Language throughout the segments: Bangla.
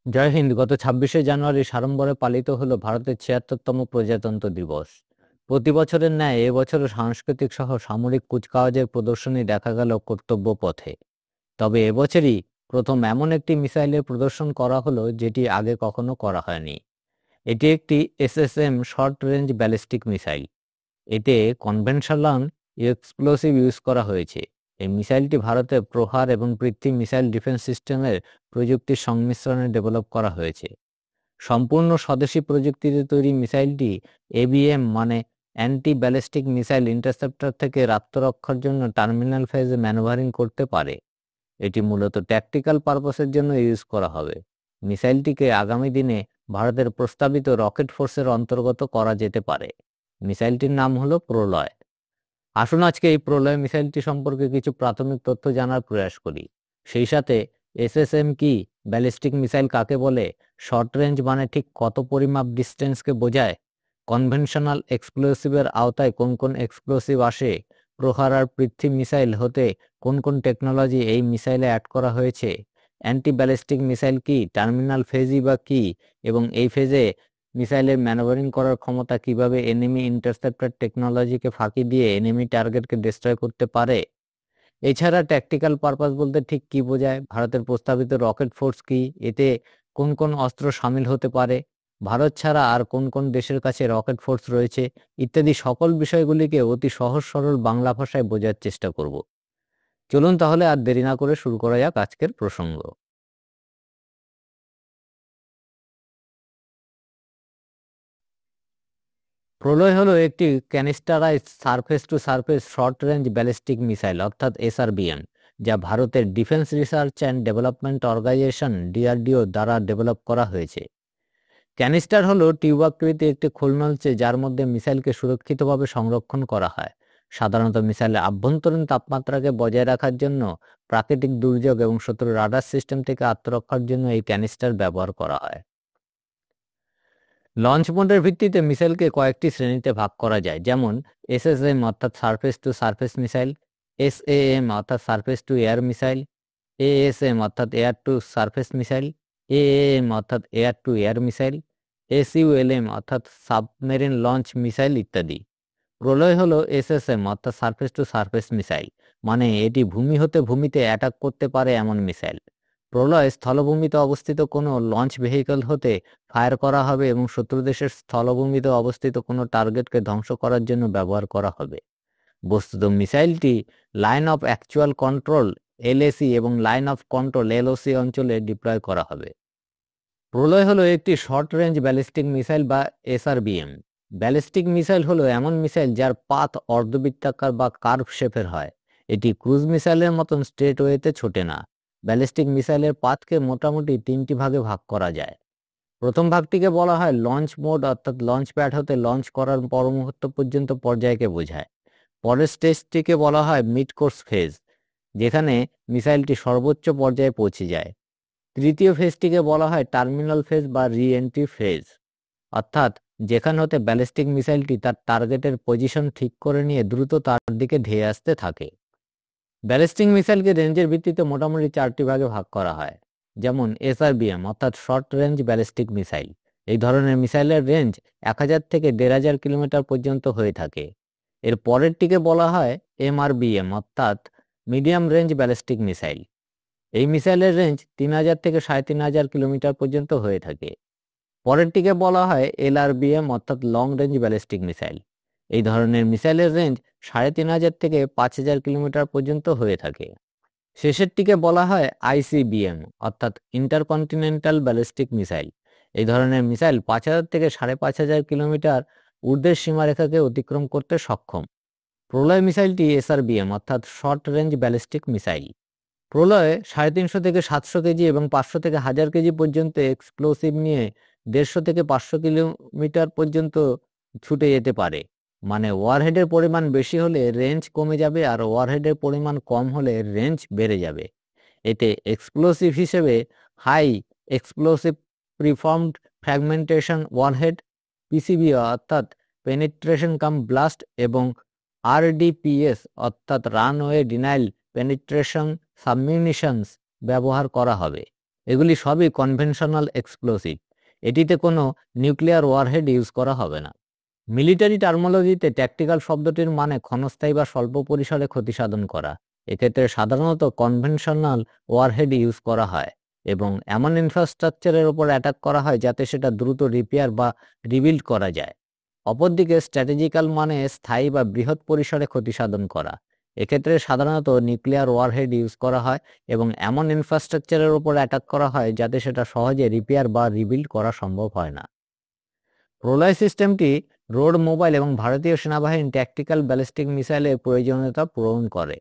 জয় হিন্দ। গত 26শে জানুয়ারি সাড়ম্বরে পালিত হলো ভারতের ৭৬তম প্রজাতন্ত্র দিবস। প্রতি বছরের ন্যায় এবছরও সাংস্কৃতিক সহ সামরিক কুচকাওয়াজের প্রদর্শনী দেখা গেল কর্তব্য পথে। তবে এবছরই প্রথম এমন একটি মিসাইলের প্রদর্শন করা হলো যেটি আগে কখনো করা হয়নি। এটি একটি SSM short range ballistic missile. এতে কনভেনশনাল এক্সপ্লোসিভ ইউজ করা হয়েছে। এই মিসাইলটি ভারতের প্রহার এবং পৃথ্বী মিসাইল ডিফেন্স সিস্টেমের প্রযুক্তির সংমিশ্রণে ডেভেলপ করা হয়েছে। সম্পূর্ণ স্বদেশী প্রযুক্তিতে তৈরি মিসাইলটি এবিএম মানে অ্যান্টি ব্যালিস্টিক মিসাইল ইন্টারসেপ্টর থেকে আত্মরক্ষার জন্য টার্মিনাল ফেজে ম্যানুভারিং করতে পারে। এটি মূলত ট্যাকটিক্যাল পারপাসের জন্য ইউজ করা হবে। মিসাইলটিকে আগামী দিনে ভারতের প্রস্তাবিত রকেট ফোর্সের অন্তর্গত করা যেতে পারে। মিসাইলটির নাম হলো প্রলয়। আসুন আজকে এই প্রলয় মিসাইলটি সম্পর্কে কিছু প্রাথমিক তথ্য জানার প্রয়াস করি। সেই সাথে এসএসএম কি, ব্যালিস্টিক মিসাইল কাকে বলে, শর্ট রেঞ্জ মানে ঠিক কত পরিমাপ ডিস্টেন্সকে বোঝায়, কনভেনশনাল এক্সপ্লোসিভের আওতায় কোন কোন এক্সপ্লোসিভ আসে, প্রহার আর পৃথ্বী মিসাইল হতে কোন কোন টেকনোলজি এই মিসাইলে অ্যাড করা হয়েছে, অ্যান্টি ব্যালিস্টিক মিসাইল কি, টার্মিনাল ফেজই বা কি, এবং এই ফেজে মিসাইলের ম্যানুভারিং করার ক্ষমতা কিভাবে এনিমি ইন্টারসেপ্টর টেকনোলজিকে ফাঁকি দিয়ে এনিমি টার্গেটকে ডিস্ট্রয় করতে পারে। এছাড়া ট্যাকটিক্যাল পারপাস বলতে ঠিক কি বোঝায়, ভারতের প্রস্তাবিত রকেট ফোর্স কি, এতে কোন কোন অস্ত্র সামিল হতে পারে, ভারত ছাড়া আর কোন কোন দেশের কাছে রকেট ফোর্স রয়েছে, ইত্যাদি সকল বিষয়গুলিকে অতি সহজ সরল বাংলা ভাষায় বোঝার চেষ্টা করব। চলুন তাহলে আর দেরি না করে শুরু করা যাক আজকের প্রসঙ্গ। প্রলয় হলো একটি canisterized surface to surface short range ballistic missile অর্থাৎ এসআরবিএম, যা ভারতের defence research and development organisation DRDO দ্বারা ডেভেলপ করা হয়েছে। ক্যানিস্টার হলো টিউবাকৃতির একটি খোলনলচে যার মধ্যে মিসাইলকে সুরক্ষিতভাবে সংরক্ষণ করা হয়। সাধারণত মিসাইলের আভ্যন্তরীণ তাপমাত্রাকে বজায় রাখার জন্য, প্রাকৃতিক দুর্যোগ এবং শত্রুর রাডার সিস্টেম থেকে আত্মরক্ষার জন্য এই ক্যানিস্টার ব্যবহার করা হয়। লঞ্চ মোডের ভিত্তিতে মিসাইলকে কয়েকটি শ্রেণীতে ভাগ করা যায়, যেমন এসএসএম অর্থাৎ সারফেস টু সারফেস মিসাইল, এসএএম অর্থাৎ surface two air missile, ASM অর্থাৎ এয়ার টু সারফেস মিসাইল, এএএম অর্থাৎ এয়ার টু এয়ার মিসাইল, এসইউএলএম অর্থাৎ সাবমেরিন লঞ্চ মিসাইল ইত্যাদি। প্রলয় হলো এসএসএম অর্থাৎ সারফেস টু সারফেস মিসাইল, মানে এটি ভূমি হতে ভূমিতে অ্যাটাক করতে পারে এমন মিসাইল। প্রলয় স্থলভূমিতে অবস্থিত কোনো লঞ্চ ভেহিকল হতে ফায়ার করা হবে এবং শত্রু দেশের স্থলভূমিতে অবস্থিত কোনো টার্গেটকে ধ্বংস করার জন্য ব্যবহার করা হবে। বস্তুত মিসাইলটি line of actual control LAC এবং লাইন অফ কন্ট্রোল এলওসি অঞ্চলে ডিপ্লয় করা হবে। প্রলয় হলো একটি শর্ট রেঞ্জ ব্যালিস্টিক মিসাইল বা এসআরবিএম। ব্যালিস্টিক মিসাইল হলো এমন মিসাইল যার পাথ অর্ধবৃত্তাকার বা কার্ভ শেপের হয়। এটি ক্রুজ মিসাইলের মতন স্ট্রেট ওয়েতে ছোটে না। ব্যালিস্টিক মিসাইলের পাথকে মোটামুটি তিনটি ভাগে ভাগ করা যায়। প্রথম ভাগটিকে বলা হয় লঞ্চ মোড অর্থাৎ লঞ্চ প্যাড হতে লঞ্চ করার পর মুহূর্ত পর্যন্ত পর্যায়কে বোঝায়। পরের স্টেজটিকে বলা হয় মিড কোর্স ফেজ, যেখানে মিসাইলটি সর্বোচ্চ পর্যায়ে পৌঁছে যায়। তৃতীয় ফেজটিকে বলা হয় টার্মিনাল ফেজ বা রি এন্ট্রি ফেজ, অর্থাৎ যেখান হতে ব্যালিস্টিক মিসাইলটি তার টার্গেটের পজিশন ঠিক করে নিয়ে দ্রুত তার দিকে ধেয়ে আসতে থাকে। ব্যালিস্টিক মিসাইলকে রেঞ্জের ভিত্তিতে মোটামুটি চারটি ভাগে ভাগ করা হয়, যেমন এসআরবিএম অর্থাৎ শর্ট রেঞ্জ ব্যালিস্টিক মিসাইল। এই ধরনের মিসাইলের রেঞ্জ 1000 থেকে 1500 কিলোমিটার পর্যন্ত হয়ে থাকে। এর পরেরটিকে বলা হয় এমআরবিএম অর্থাৎ মিডিয়াম রেঞ্জ ব্যালিস্টিক মিসাইল। এই মিসাইলের রেঞ্জ 3000 থেকে 3500 কিলোমিটার পর্যন্ত হয়ে থাকে। পরেরটিকে বলা হয় এলআরবিএম অর্থাৎ লং রেঞ্জ ব্যালিস্টিক মিসাইল। এই ধরনের মিসাইলের রেঞ্জ 3500 থেকে 5000 কিলোমিটার পর্যন্ত হয়ে থাকে। শেষেরটিকে বলা হয় আইসিবিএম অর্থাৎ ইন্টারকন্টিনেন্টাল ব্যালিস্টিক মিসাইল। এই ধরনের মিসাইল 5000 থেকে 5500 কিলোমিটার ঊর্ধ্বের সীমারেখাকে অতিক্রম করতে সক্ষম। প্রলয় মিসাইলটি এসআরবিএম অর্থাৎ শর্ট রেঞ্জ ব্যালিস্টিক মিসাইল। প্রলয় 350 থেকে 700 কেজি এবং 500 থেকে 1000 কেজি পর্যন্ত এক্সপ্লোসিভ নিয়ে 150 থেকে 500 কিলোমিটার পর্যন্ত ছুটে যেতে পারে। মানে ওয়ারহেডের পরিমাণ বেশি হলে রেঞ্জ কমে যাবে আর ওয়ারহেডের পরিমাণ কম হলে রেঞ্জ বেড়ে যাবে। এতে এক্সপ্লোসিভ হিসেবে high explosive preformed fragmentation warhead, PCB অর্থাৎ পেনিট্রেশন কাম ব্লাস্ট এবং আরডিপিএস অর্থাৎ রানওয়ে ডিনাইল পেনিট্রেশন সাবমিউনিশনস ব্যবহার করা হবে। এগুলি সবই কনভেনশনাল এক্সপ্লোসিভ। এটিতে কোনো নিউক্লিয়ার ওয়ারহেড ইউজ করা হবে না। মিলিটারি টার্মোলজিতে ট্যাকটিক্যাল শব্দটির মানে ক্ষণস্থায়ী বা স্বল্প পরিসরে ক্ষতি সাধন করা। এক্ষেত্রে সাধারণত কনভেনশনাল ওয়ারহেড ইউজ করা হয় এবং এমন ইনফ্রাস্ট্রাকচারের উপর অ্যাটাক করা হয় যাতে সেটা দ্রুত রিপেয়ার বা রিবিল্ড করা যায়। অপরদিকে স্ট্র্যাটেজিক্যাল মানে স্থায়ী বা বৃহৎ পরিসরে ক্ষতি সাধন করা। এক্ষেত্রে সাধারণত নিউক্লিয়ার ওয়ারহেড ইউজ করা হয় এবং এমন ইনফ্রাস্ট্রাকচারের উপর অ্যাটাক করা হয় যাতে সেটা সহজে রিপেয়ার বা রিবিল্ড করা সম্ভব হয় না। প্রলয় সিস্টেমটি রোড মোবাইল এবং ভারতীয় সেনাবাহিনীর ট্যাকটিক্যাল ব্যালিস্টিক মিসাইলের প্রয়োজনীয়তা পূরণ করে।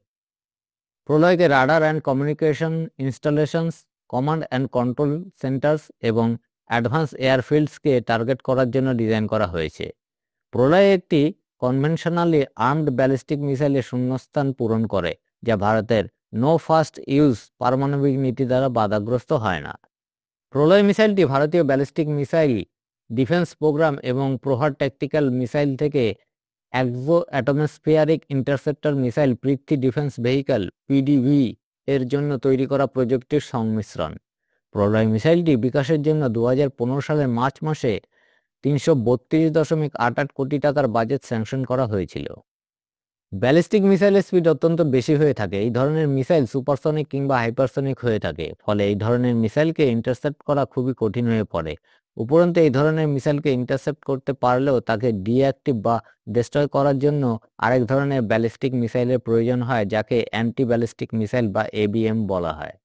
প্রলয়কে radar and communication installations, command and control centres এবং অ্যাডভান্স এয়ারফিল্ডসকে টার্গেট করার জন্য ডিজাইন করা হয়েছে। প্রলয় একটি কনভেনশনালি আর্মড ব্যালিস্টিক মিসাইলের শূন্যস্থান পূরণ করে, যা ভারতের নো ফার্স্ট ইউজ পারমাণবিক নীতি দ্বারা বাধাগ্রস্ত হয় না। প্রলয় মিসাইলটি ভারতীয় ব্যালিস্টিক মিসাইল ডিফেন্স প্রোগ্রাম এবং প্রহার ট্যাকটিক্যাল মিসাইল থেকে exo atmospheric interceptor missile Prithvi defence vehicle PDV এর জন্য তৈরি করা প্রযুক্তির সংমিশ্রণ। প্রলয় মিসাইলটি বিকাশের জন্য 2015 সালের মার্চ মাসে 332.88 কোটি টাকার বাজেট স্যাংশন করা হয়েছিল। ব্যালিস্টিক মিসাইলের স্পিড অত্যন্ত বেশি হয়ে থাকে। এই ধরনের মিসাইল সুপারসনিক কিংবা হাইপারসনিক হয়ে থাকে, ফলে এই ধরনের মিসাইলকে ইন্টারসেপ্ট করা খুবই কঠিন হয়ে পড়ে। উপরন্তু এই ধরনের মিসাইলকে ইন্টারসেপ্ট করতে পারলেও তাকে ডিঅ্যাক্টিভ বা ডিস্ট্রয় করার জন্য আরেক ধরনের ব্যালিস্টিক মিসাইলের প্রয়োজন হয়, যাকে অ্যান্টি ব্যালিস্টিক মিসাইল বা এবিএম বলা হয়।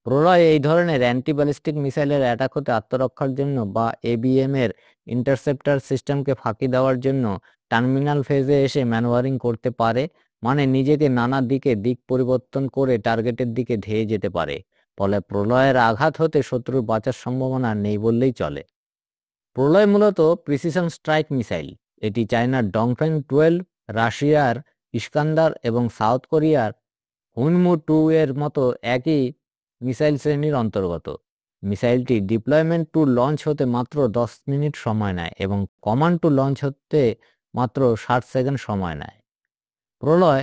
প্রলয় এই ধরনের অ্যান্টি ব্যালিস্টিক মিসাইলের অ্যাটাক হতে আত্মরক্ষার জন্য বা এবিএম এর ইন্টারসেপ্টর সিস্টেমকে ফাঁকি দেওয়ার জন্য টার্মিনাল ফেজে এসে ম্যানুভারিং করতে পারে, মানে নিজেকে নানা দিক পরিবর্তন করে টার্গেটের দিকে ধেয়ে যেতে পারে। ফলে প্রলয়ের আঘাত হতে শত্রুর বাঁচার সম্ভাবনা নেই বললেই চলে। প্রলয় মূলত প্রিসিশন স্ট্রাইক মিসাইল। এটি চায়নার ডংফেং 12, রাশিয়ার ইস্কান্দার এবং সাউথ কোরিয়ার হুনমু 2 এর মতো একই মিসাইল শ্রেণীর অন্তর্গত। মিসাইলটি ডিপ্লয়মেন্ট টু লঞ্চ হতে মাত্র 10 মিনিট সময় নেয় এবং কমান্ড টু লঞ্চ হতে মাত্র 60 সেকেন্ড সময় নেয়। প্রলয়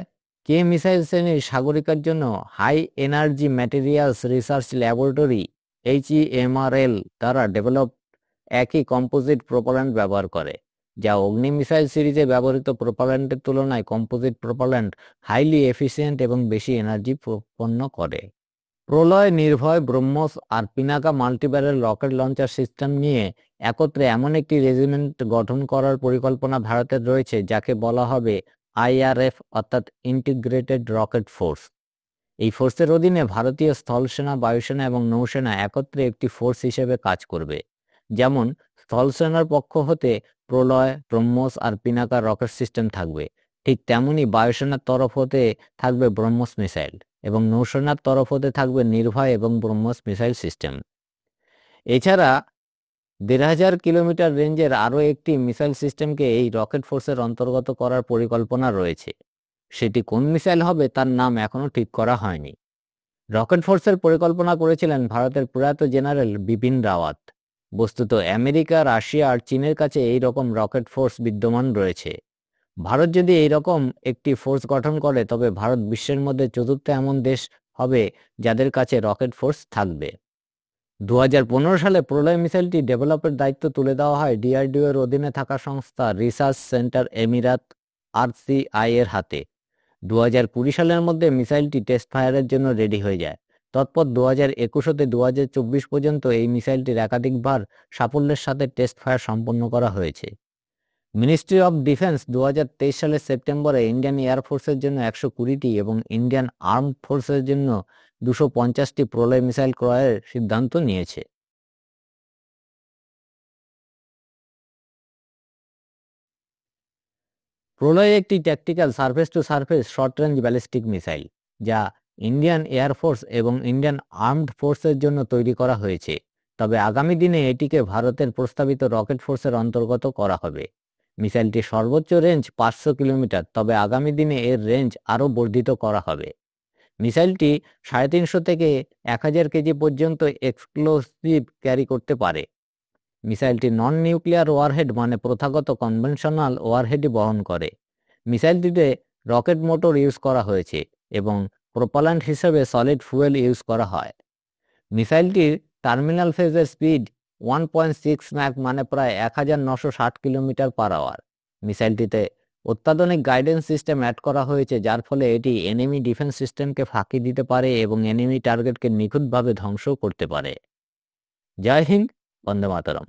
কে মিসাইল শ্রেণীর সাগরিকার জন্য high energy materials research laboratory HEMRL দ্বারা ডেভেলপ একই কম্পোজিট প্রোপাল্যান্ট ব্যবহার করে, যা অগ্নি মিসাইল সিরিজে ব্যবহৃত প্রোপাল্যান্টের তুলনায় কম্পোজিট প্রোপাল্যান্ট হাইলি এফিসিয়েন্ট এবং বেশি এনার্জি উৎপন্ন করে। প্রলয়, নির্ভয়, ব্রহ্মস আর Pinaka multibarrel rocket launcher system নিয়ে একত্রে এমন একটি রেজিমেন্ট গঠন করার পরিকল্পনা ভারতের রয়েছে, যাকে বলা হবে IRF অর্থাৎ ইন্টিগ্রেটেড রকেট ফোর্স। এই ফোর্সের অধীনে ভারতীয় স্থলসেনা, বায়ুসেনা এবং নৌসেনা একত্রে একটি ফোর্স হিসেবে কাজ করবে। যেমন স্থলসেনার পক্ষ হতে প্রলয়, ব্রহ্মস আর পিনাকা রকেট সিস্টেম থাকবে, ঠিক তেমনি বায়ুসেনার তরফ হতে থাকবে ব্রহ্মস মিসাইল এবং নৌসেনার তরফ হতে থাকবে নির্ভয় এবং ব্রহ্মস মিসাইল সিস্টেম। এছাড়া 1500 কিলোমিটার রেঞ্জের আরও একটি মিসাইল সিস্টেমকে এই রকেট ফোর্সের অন্তর্গত করার পরিকল্পনা রয়েছে। সেটি কোন মিসাইল হবে তার নাম এখনও ঠিক করা হয়নি। রকেট ফোর্সের পরিকল্পনা করেছিলেন ভারতের প্রয়াত জেনারেল বিপিন রাওয়াত। বস্তুত আমেরিকা, রাশিয়া আর চীনের কাছে এই রকম রকেট ফোর্স বিদ্যমান রয়েছে। ভারত যদি এই রকম একটি ফোর্স গঠন করে, তবে ভারত বিশ্বের মধ্যে চতুর্থ এমন দেশ হবে যাদের কাছে রকেট ফোর্স থাকবে। 2015 সালে প্রলয় মিসাইলটি ডেভেলপের দায়িত্ব তুলে দেওয়া হয় DRDO এর অধীনে থাকা সংস্থা রিসার্চ সেন্টার এমিরাত RCI এর হাতে। 2020 সালের মধ্যে মিসাইলটি টেস্ট ফায়ারের জন্য রেডি হয়ে যায়। তৎপর 2021 হতে 2024 পর্যন্ত এই মিসাইলটির একাধিকবার সাফল্যের সাথে টেস্ট ফায়ার সম্পন্ন করা হয়েছে। মিনিস্ট্রি অফ ডিফেন্স 2023 সালের সেপ্টেম্বরে ইন্ডিয়ান এয়ারফোর্সের জন্য 120টি এবং ইন্ডিয়ান আর্মড ফোর্সের জন্য 250টি প্রলয় মিসাইল ক্রয়ের সিদ্ধান্ত নিয়েছে। প্রলয় একটি tactical surface to surface short range ballistic missile, যা ইন্ডিয়ান এয়ারফোর্স এবং ইন্ডিয়ান আর্মড ফোর্সের জন্য তৈরি করা হয়েছে। তবে আগামী দিনে এটিকে ভারতের প্রস্তাবিত রকেট ফোর্সের অন্তর্গত করা হবে। মিসাইলটির সর্বোচ্চ রেঞ্জ 500 কিলোমিটার, তবে আগামী দিনে এর রেঞ্জ আরও বর্ধিত করা হবে। মিসাইলটি 350 থেকে 1000 কেজি পর্যন্ত এক্সপ্লোসিভ ক্যারি করতে পারে। মিসাইলটি নন নিউক্লিয়ার ওয়ারহেড মানে প্রথাগত কনভেনশনাল ওয়ারহেডই বহন করে। মিসাইলটিতে রকেট মোটর ইউজ করা হয়েছে এবং প্রোপাল্যান্ট হিসেবে সলিড ফুয়েল ইউজ করা হয়। মিসাইলটির টার্মিনাল ফেজের স্পিড 1.6 ম্যাক মানে প্রায় 1960 কিলোমিটার পার আওয়ার। মিসাইলটিতে অত্যাধুনিক গাইডেন্স সিস্টেম অ্যাড করা হয়েছে, যার ফলে এটি এনিমি ডিফেন্স সিস্টেমকে ফাঁকি দিতে পারে এবং এনিমি টার্গেটকে নিখুঁতভাবে ধ্বংস করতে পারে। জয় হিন্দ, বন্দে মাতরম।